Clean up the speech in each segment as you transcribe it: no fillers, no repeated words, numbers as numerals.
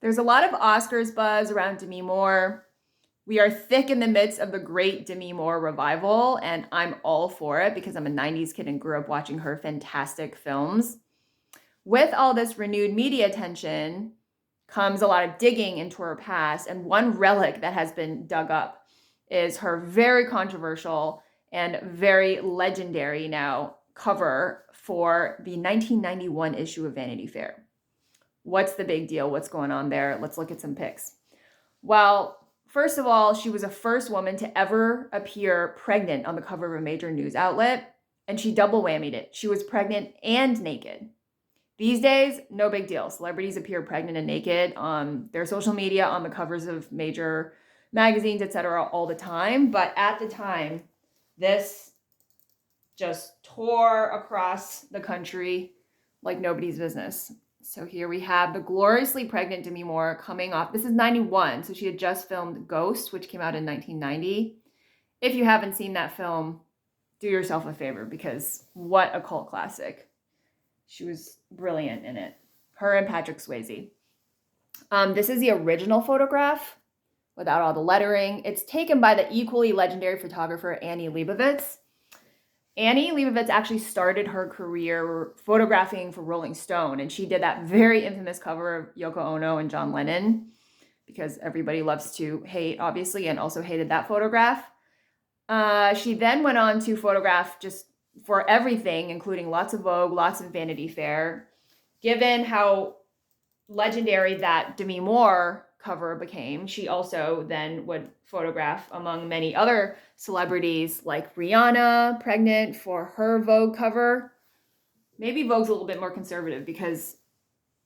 There's a lot of Oscars buzz around Demi Moore. We are thick in the midst of the great Demi Moore revival, and I'm all for it because I'm a 90s kid and grew up watching her fantastic films. With all this renewed media attention comes a lot of digging into her past, and one relic that has been dug up is her very controversial and very legendary now cover for the 1991 issue of Vanity Fair. What's the big deal? What's going on there? Let's look at some pics. Well, first of all, she was the first woman to ever appear pregnant on the cover of a major news outlet, and she double whammied it. She was pregnant and naked. These days, no big deal. Celebrities appear pregnant and naked on their social media, on the covers of major magazines, etc., all the time. But at the time, this just tore across the country like nobody's business. So here we have the gloriously pregnant Demi Moore coming off. This is 91, so she had just filmed Ghost, which came out in 1990. If you haven't seen that film, do yourself a favor because what a cult classic. She was brilliant in it. Her and Patrick Swayze. This is the original photograph without all the lettering. It's taken by the equally legendary photographer Annie Leibovitz. Annie Leibovitz actually started her career photographing for Rolling Stone, and she did that very infamous cover of Yoko Ono and John Lennon because everybody loves to hate, obviously, and also hated that photograph. She then went on to photograph just for everything, including lots of Vogue, lots of Vanity Fair. Given how legendary that Demi Moore cover became, she also then would photograph among many other celebrities like Rihanna, pregnant for her Vogue cover. Maybe Vogue's a little bit more conservative because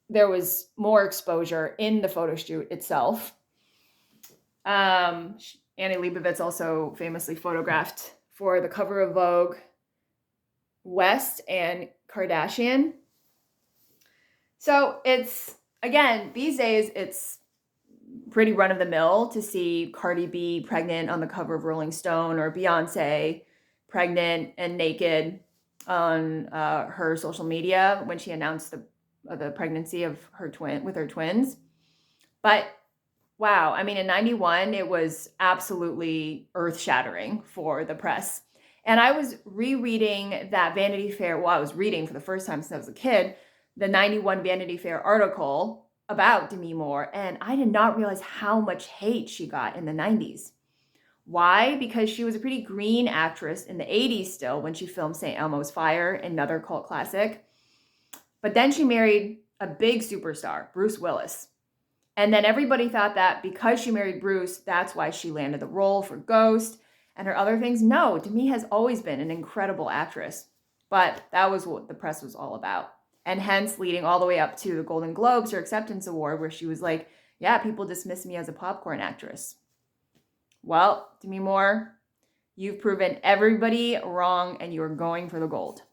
there was more exposure in the photo shoot itself. Annie Leibovitz also famously photographed for the cover of Vogue West and Kardashian. So it's, again, these days it's pretty run-of-the-mill to see Cardi B pregnant on the cover of Rolling Stone or Beyonce pregnant and naked on her social media when she announced the pregnancy of her twins. But wow, I mean, in 91, it was absolutely earth-shattering for the press. And I was rereading that Vanity Fair, well, I was reading for the first time since I was a kid, the 91 Vanity Fair article about Demi Moore, and I did not realize how much hate she got in the 90s. Why? Because she was a pretty green actress in the 80s still when she filmed St. Elmo's Fire, another cult classic. But then she married a big superstar, Bruce Willis. And then everybody thought that because she married Bruce, that's why she landed the role for Ghost and her other things. No, Demi has always been an incredible actress. But that was what the press was all about. And hence leading all the way up to the Golden Globes, her acceptance award, where she was like, yeah, people dismiss me as a popcorn actress. Well, Demi Moore, you've proven everybody wrong and you're going for the gold.